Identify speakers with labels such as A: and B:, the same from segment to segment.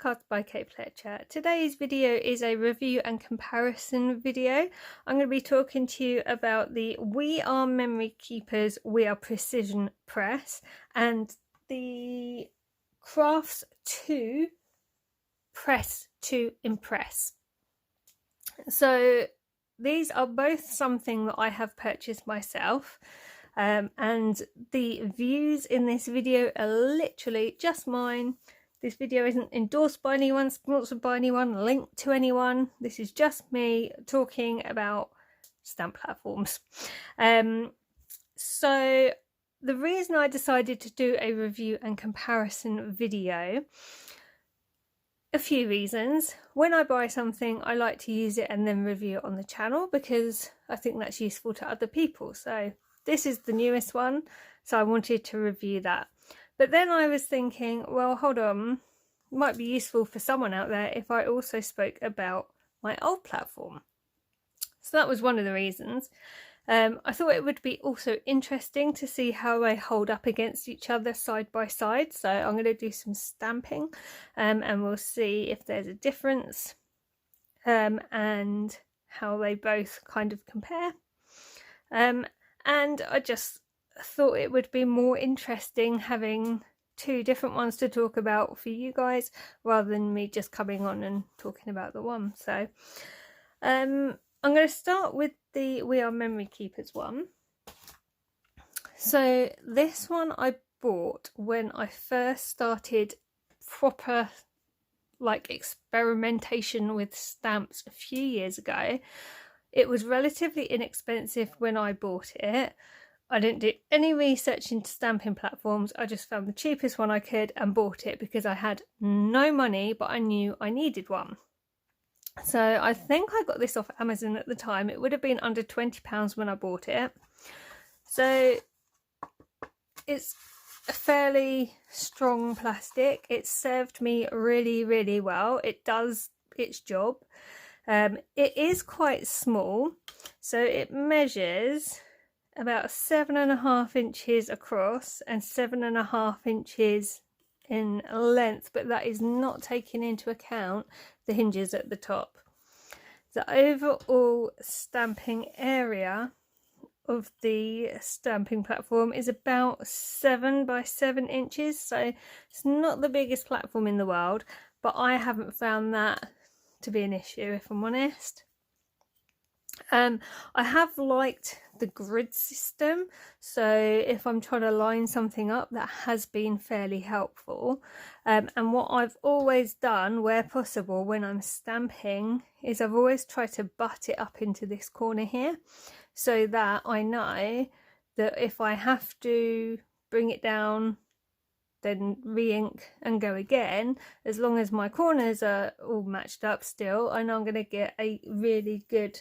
A: Podcast by Kate Fletcher. Today's video is a review and comparison video. I'm going to be talking to you about the We Are Memory Keepers We Are Precision Press and the Crafts 2 Press to Impress. So these are both something that I have purchased myself. And the views in this video are literally just mine. This video isn't endorsed by anyone, sponsored by anyone, linked to anyone. This is just me talking about stamp platforms. So the reason I decided to do a review and comparison video, a few reasons. When I buy something, I like to use it and then review it on the channel because I think that's useful to other people. So this is the newest one, so I wanted to review that. But then I was thinking, well, hold on, it might be useful for someone out there if I also spoke about my old platform. So that was one of the reasons. I thought it would be also interesting to see how they hold up against each other side by side. So I'm going to do some stamping and we'll see if there's a difference and how they both kind of compare. And I just thought it would be more interesting having two different ones to talk about for you guys rather than me just coming on and talking about the one. So I'm going to start with the We Are Memory Keepers one. So this one I bought when I first started proper experimentation with stamps a few years ago. It was relatively inexpensive when I bought it. I didn't do any research into stamping platforms. I just found the cheapest one I could and bought it because I had no money, but I knew I needed one. So I think I got this off Amazon at the time. It would have been under £20 when I bought it. So it's a fairly strong plastic. It served me really, really well. It does its job. It is quite small, so it measures about 7.5 inches across and 7.5 inches in length, but that is not taking into account the hinges at the top. The overall stamping area of the stamping platform is about 7 by 7 inches, so it's not the biggest platform in the world, but I haven't found that to be an issue, if I'm honest. I have liked the grid system, so if I'm trying to line something up, that has been fairly helpful. And what I've always done where possible when I'm stamping is I've always tried to butt it up into this corner here, so that I know that if I have to bring it down, then re-ink and go again, as long as my corners are all matched up still, I know I'm going to get a really good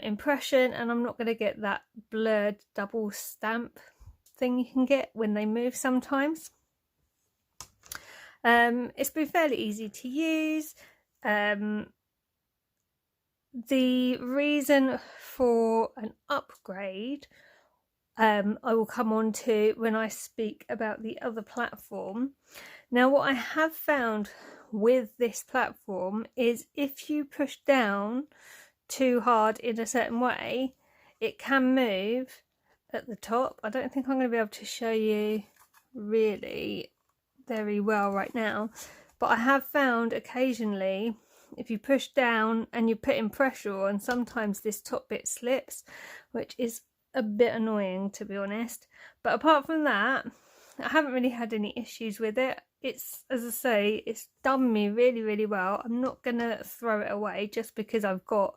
A: impression, and I'm not going to get that blurred double stamp thing you can get when they move sometimes. It's been fairly easy to use. The reason for an upgrade I will come on to when I speak about the other platform. Now, what I have found with this platform is if you push down too hard in a certain way, it can move at the top. I don't think I'm going to be able to show you really very well right now, but I have found occasionally if you push down and you put in pressure on, sometimes this top bit slips, which is a bit annoying, to be honest. But apart from that, I haven't really had any issues with it. It's, as I say, it's done me really, really well. I'm not gonna throw it away just because I've got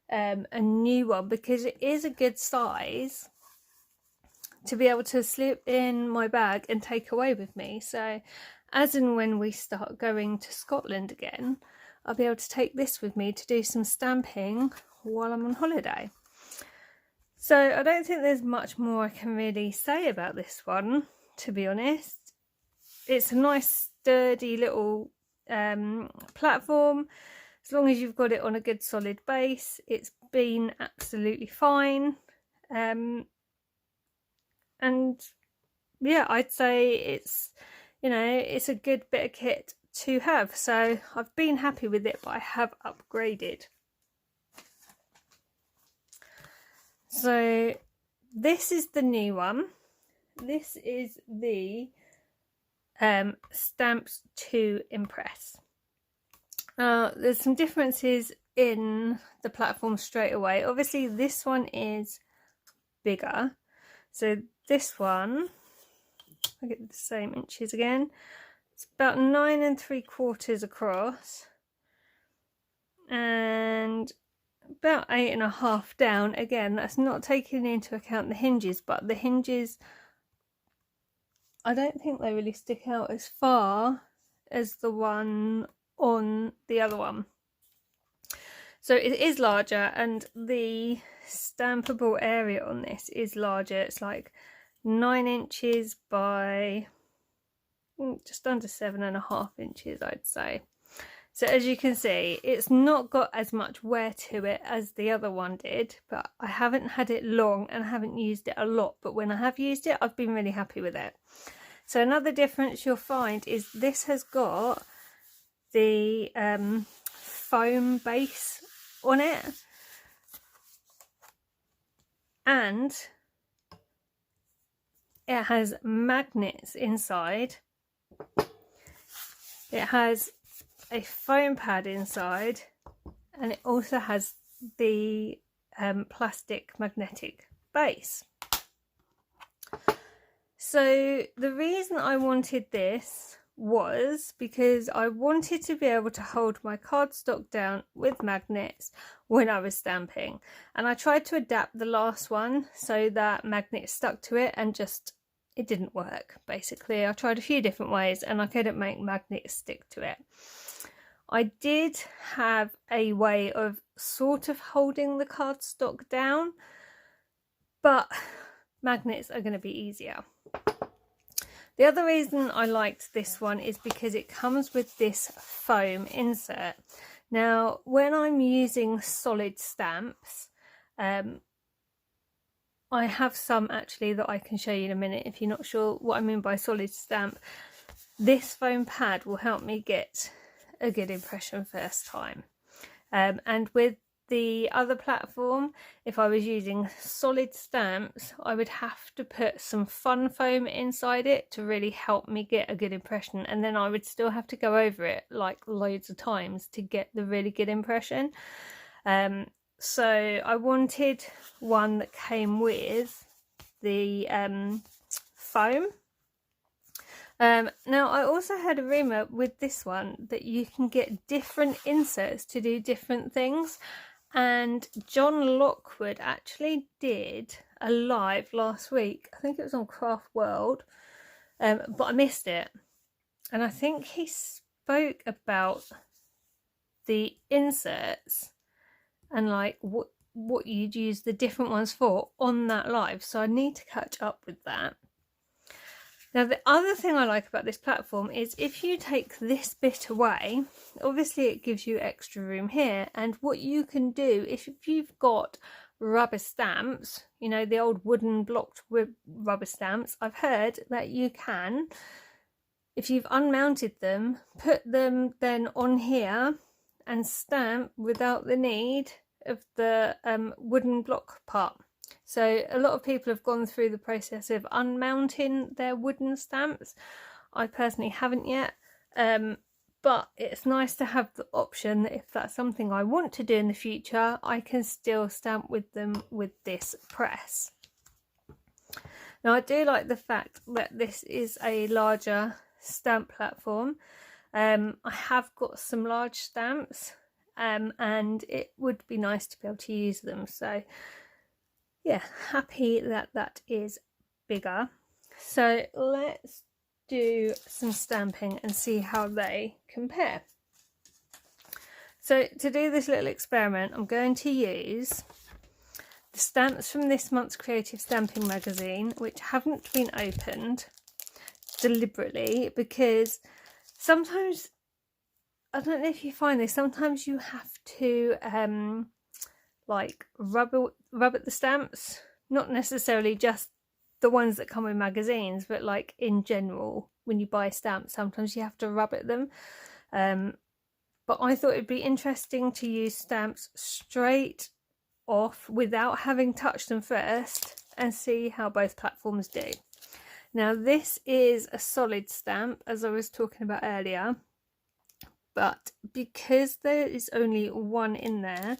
A: a new one, because it is a good size to be able to slip in my bag and take away with me. So as and when we start going to Scotland again, I'll be able to take this with me to do some stamping while I'm on holiday. So I don't think there's much more I can really say about this one, to be honest. It's a nice sturdy little platform. As long as you've got it on a good solid base, it's been absolutely fine. And yeah, I'd say it's, you know, it's a good bit of kit to have. So I've been happy with it, but I have upgraded. So this is the new one. This is the Stamps to Impress. There's some differences in the platform straight away. Obviously this one is bigger, so this one, I get the same inches again, it's about 9 3/4 across and about 8.5 down. Again, that's not taking into account the hinges, but the hinges, I don't think they really stick out as far as the one on the other one. So it is larger, and the stampable area on this is larger. It's like 9 inches by just under 7.5 inches, I'd say. So as you can see, it's not got as much wear to it as the other one did, but I haven't had it long and I haven't used it a lot, but when I have used it, I've been really happy with it. So another difference you'll find is this has got the foam base on it, and it has magnets inside. It has a foam pad inside, and it also has the plastic magnetic base. So the reason I wanted this was because I wanted to be able to hold my cardstock down with magnets when I was stamping, and I tried to adapt the last one so that magnets stuck to it, and just it didn't work. Basically I tried a few different ways and I couldn't make magnets stick to it. I did have a way of sort of holding the cardstock down, but magnets are going to be easier. The other reason I liked this one is because it comes with this foam insert. Now, when I'm using solid stamps, I have some actually that I can show you in a minute if you're not sure what I mean by solid stamp. This foam pad will help me get a good impression first time. And with the other platform, if I was using solid stamps, I would have to put some fun foam inside it to really help me get a good impression, and then I would still have to go over it like loads of times to get the really good impression. So I wanted one that came with the foam. Now I also heard a rumour with this one that you can get different inserts to do different things, and John Lockwood actually did a live last week. I think it was on Craft World, but I missed it, and I think he spoke about the inserts and like what you'd use the different ones for on that live, so I need to catch up with that. Now the other thing I like about this platform is if you take this bit away, obviously it gives you extra room here, and what you can do if you've got rubber stamps, you know, the old wooden blocked rubber stamps, I've heard that you can, if you've unmounted them, put them then on here and stamp without the need of the wooden block part. So a lot of people have gone through the process of unmounting their wooden stamps. I personally haven't yet, but it's nice to have the option that if that's something I want to do in the future, I can still stamp with them with this press. Now I do like the fact that this is a larger stamp platform. I have got some large stamps, and it would be nice to be able to use them. So yeah, happy that that is bigger. So let's do some stamping and see how they compare. So to do this little experiment, I'm going to use the stamps from this month's Creative Stamping magazine, which haven't been opened deliberately, because sometimes, I don't know if you find this, sometimes you have to like rub at the stamps, not necessarily just the ones that come with magazines, but like in general when you buy stamps, sometimes you have to rub at them. But I thought it'd be interesting to use stamps straight off without having touched them first and see how both platforms do. Now this is a solid stamp, as I was talking about earlier, but because there is only one in there,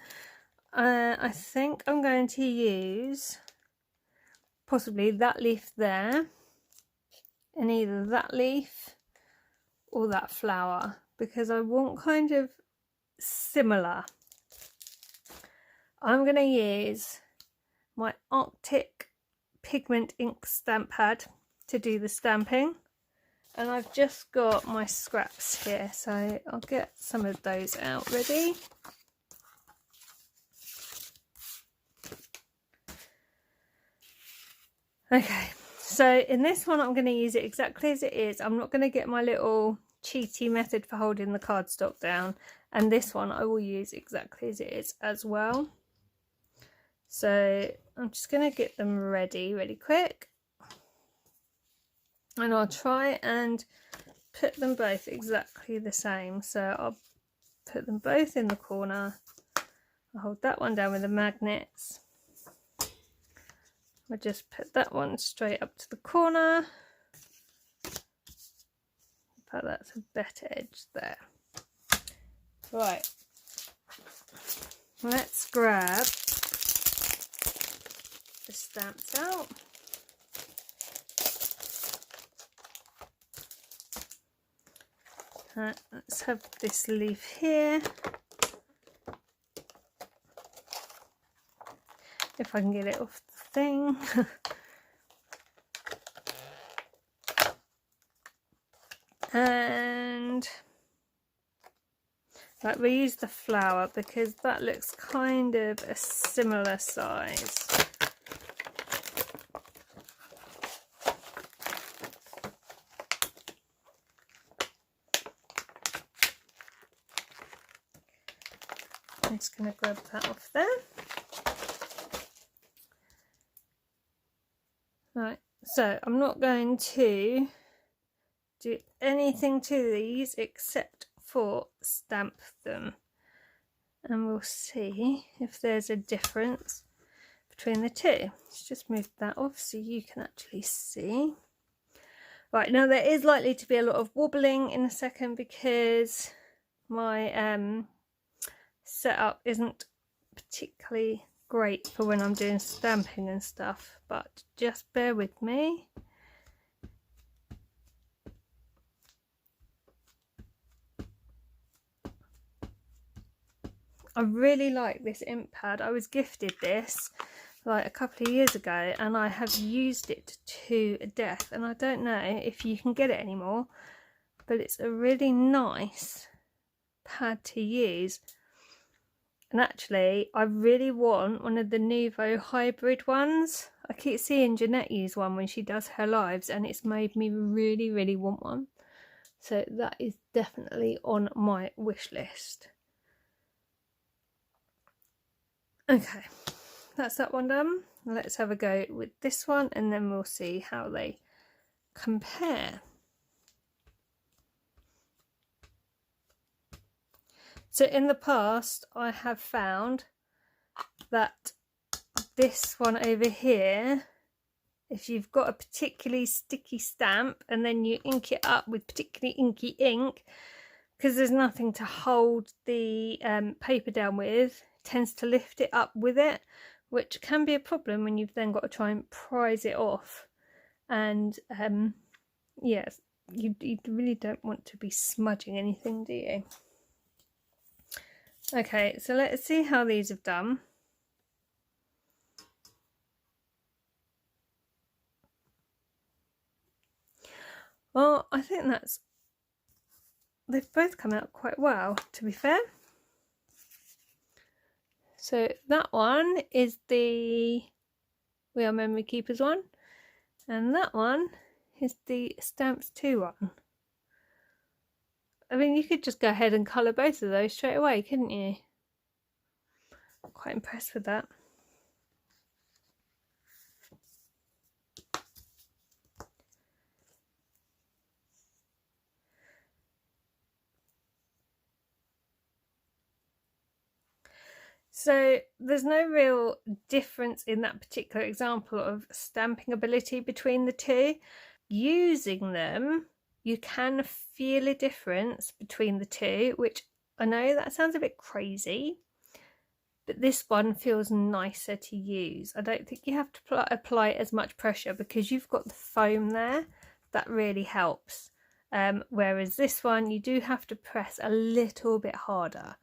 A: I think I'm going to use possibly that leaf there, and either that leaf or that flower, because I want kind of similar. I'm going to use my Arctic pigment ink stamp pad to do the stamping, and I've just got my scraps here, so I'll get some of those out ready. Okay, so in this one I'm going to use it exactly as it is. I'm not going to get my little cheaty method for holding the cardstock down, and this one I will use exactly as it is as well. So I'm just going to get them ready really quick, and I'll try and put them both exactly the same. So I'll put them both in the corner. I'll hold that one down with the magnets. I'll just put that one straight up to the corner. But that's a better edge there. Right, let's grab the stamps out. Let's have this leaf here. If I can get it off the thing. And like, we use the flower because that looks kind of a similar size. I'm just going to grab that off there. Right, so I'm not going to do anything to these except for stamp them, and we'll see if there's a difference between the two. Let's just move that off so you can actually see. Right, now there is likely to be a lot of wobbling in a second because my setup isn't particularly great for when I'm doing stamping and stuff, but just bear with me. I really like this ink pad. I was gifted this like a couple of years ago and I have used it to death, and I don't know if you can get it anymore, but it's a really nice pad to use. And actually I really want one of the Nuvo hybrid ones. I keep seeing Jeanette use one when she does her lives, and it's made me really want one. So that is definitely on my wish list. Okay, that's that one done. Let's have a go with this one and then we'll see how they compare. So in the past I have found that this one over here, if you've got a particularly sticky stamp and then you ink it up with particularly inky ink, because there's nothing to hold the paper down with, tends to lift it up with it, which can be a problem when you've then got to try and prise it off. And yes, you really don't want to be smudging anything, do you? Okay, so let's see how these have done. Well, I think they've both come out quite well, to be fair. So that one is the We Are Memory Keepers one, and that one is the Stamps 2 one. I mean, you could just go ahead and colour both of those straight away, couldn't you? I'm quite impressed with that. So there's no real difference in that particular example of stamping ability between the two. Using them, you can feel a difference between the two, which I know that sounds a bit crazy, but this one feels nicer to use. I don't think you have to apply as much pressure because you've got the foam there. That really helps. Whereas this one, you do have to press a little bit harder.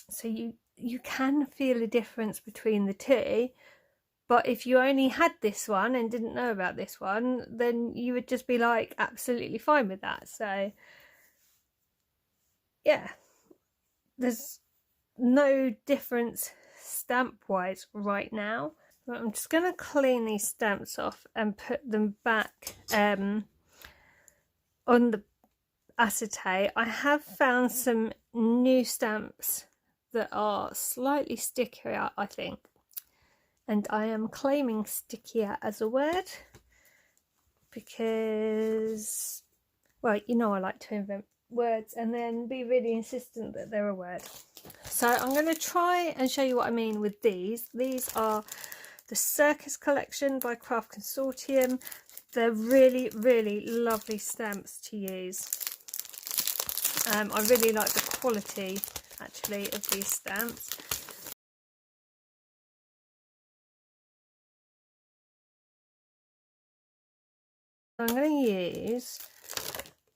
A: So you can feel a difference between the two, but if you only had this one and didn't know about this one, then you would just be like absolutely fine with that. So yeah, there's no difference stamp wise right now. But I'm just going to clean these stamps off and put them back on the acetate. I have found some new stamps that are slightly stickier, I think, and I am claiming stickier as a word because, well, you know, I like to invent words and then be really insistent that they're a word. So I'm going to try and show you what I mean with these. These are the Circus collection by Craft Consortium. They're really, really lovely stamps to use. I really like the quality actually of these stamps. I'm going to use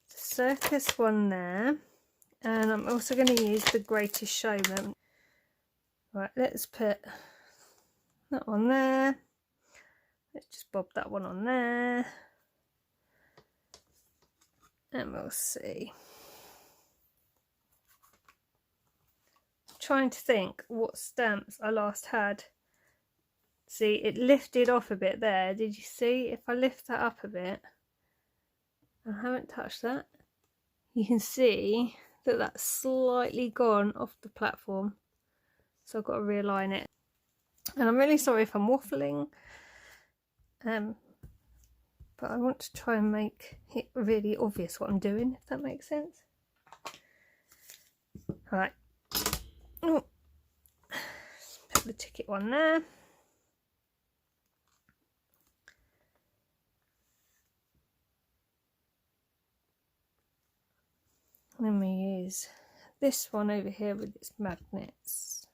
A: the Circus one there, and I'm also going to use the Greatest Showman. Right, let's put that one there. Let's just bob that one on there, and we'll see. Trying to think what stamps I last had. See, it lifted off a bit there. Did you see? If I lift that up a bit, I haven't touched that, you can see that that's slightly gone off the platform, so I've got to realign it. And I'm really sorry if I'm waffling, but I want to try and make it really obvious what I'm doing, if that makes sense. All right. Oh, put the ticket one there. Then we use this one over here with its magnets.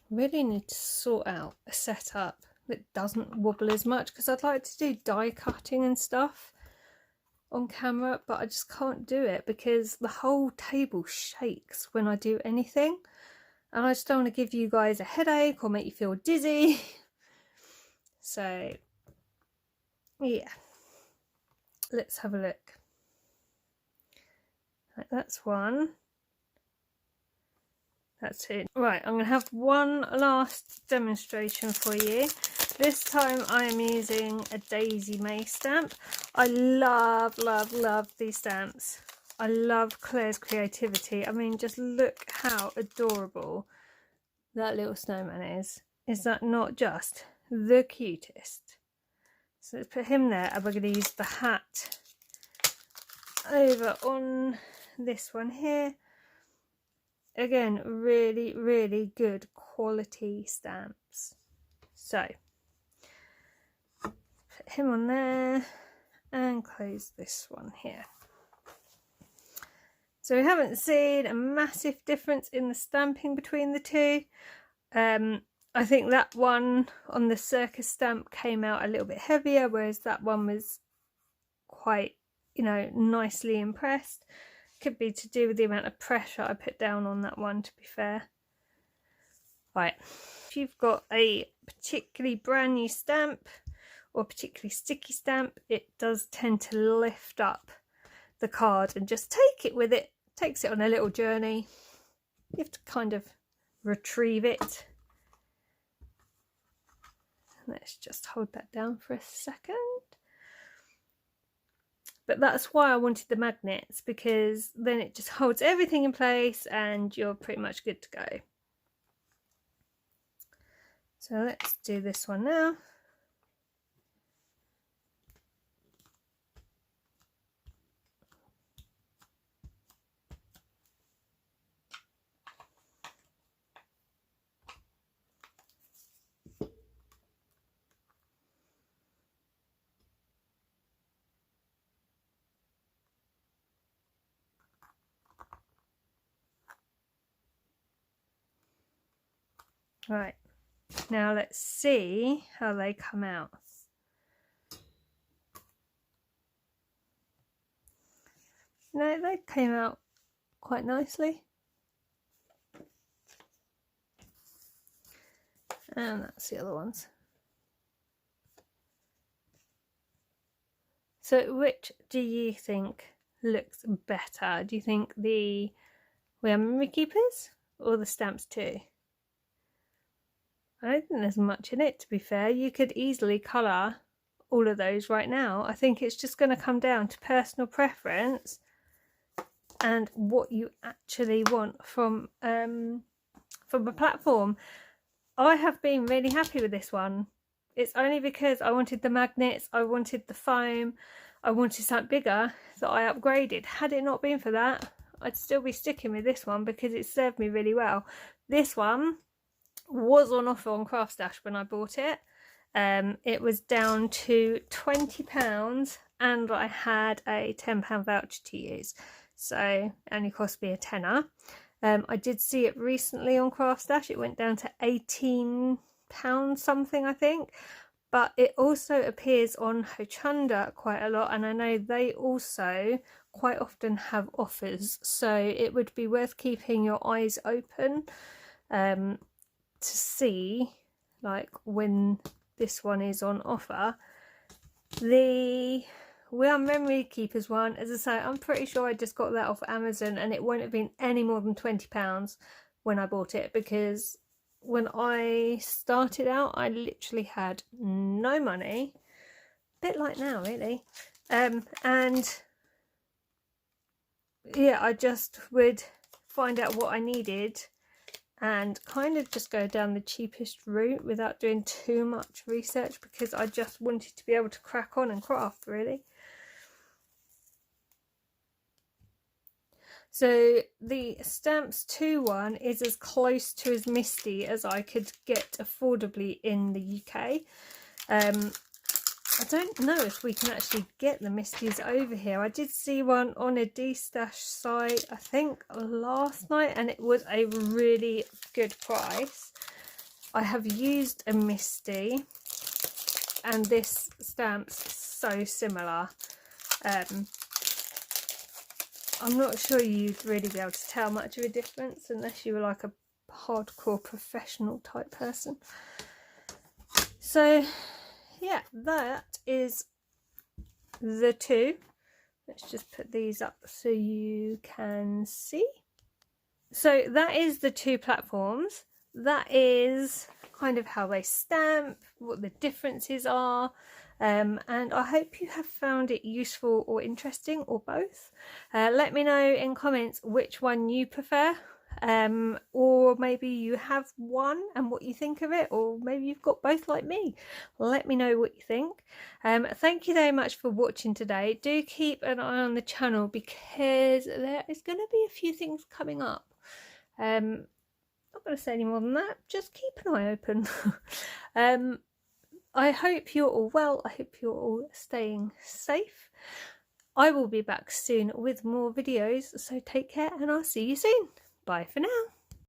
A: Really need to sort out a setup that doesn't wobble as much, because I'd like to do die cutting and stuff on camera, but I just can't do it because the whole table shakes when I do anything, and I just don't want to give you guys a headache or make you feel dizzy. So yeah, let's have a look. Right, that's one. That's it. Right, I'm going to have one last demonstration for you. This time I am using a Daisy May stamp. I love, love, love these stamps. I love Claire's creativity. I mean, just look how adorable that little snowman is. Is that not just the cutest? So let's put him there, and we're going to use the hat over on this one here. Again, really, really good quality stamps. So put him on there and close this one here. So we haven't seen a massive difference in the stamping between the two. I think that one on the Circus stamp came out a little bit heavier, whereas that one was quite, you know, nicely impressed. Could be to do with the amount of pressure I put down on that one, to be fair. Right, if you've got a particularly brand new stamp or particularly sticky stamp, it does tend to lift up the card and just take it with it. Takes it on a little journey. You have to kind of retrieve it. Let's just hold that down for a second. But that's why I wanted the magnets, because then it just holds everything in place and you're pretty much good to go. So let's do this one now. Right, now let's see how they come out. No, they came out quite nicely. And that's the other ones. So which do you think looks better? Do you think the We Are Memory Keepers or the Stamps 2? I don't think there's much in it, to be fair. You could easily colour all of those right now. I think it's just going to come down to personal preference and what you actually want from a platform. I have been really happy with this one. It's only because I wanted the magnets, I wanted the foam, I wanted something bigger that I upgraded. Had it not been for that, I'd still be sticking with this one because it served me really well. This one was on offer on CraftStash when I bought it. It was down to £20 and I had a £10 voucher to use. So it only cost me a tenner. I did see it recently on CraftStash. It went down to £18 something, I think. But it also appears on Hochanda quite a lot, and I know they also quite often have offers. So it would be worth keeping your eyes open to see like when this one is on offer. The We Are Memory Keepers one, as I say, I'm pretty sure I just got that off Amazon and it won't have been any more than £20 when I bought it, because when I started out I literally had no money, a bit like now really, and yeah, I just would find out what I needed and kind of just go down the cheapest route without doing too much research, because I just wanted to be able to crack on and craft really. So the Stamps 2 one is as close to as misty as I could get affordably in the UK. I don't know if we can actually get the misties over here. I did see one on a D-Stash site, I think last night, and it was a really good price. I have used a misty and this stamp's so similar. I'm not sure you'd really be able to tell much of a difference unless you were like a hardcore professional type person. So yeah, that is the two. Let's just put these up so you can see. So that is the two platforms. That is kind of how they stamp, what the differences are. And I hope you have found it useful or interesting, or both. Let me know in comments which one you prefer, or maybe you have one and what you think of it, or maybe you've got both like me. Let me know what you think. Thank you very much for watching today. Do keep an eye on the channel because there is going to be a few things coming up. Not going to say any more than that, just keep an eye open. I hope you're all well. I hope you're all staying safe. I will be back soon with more videos, so take care and I'll see you soon. Bye for now.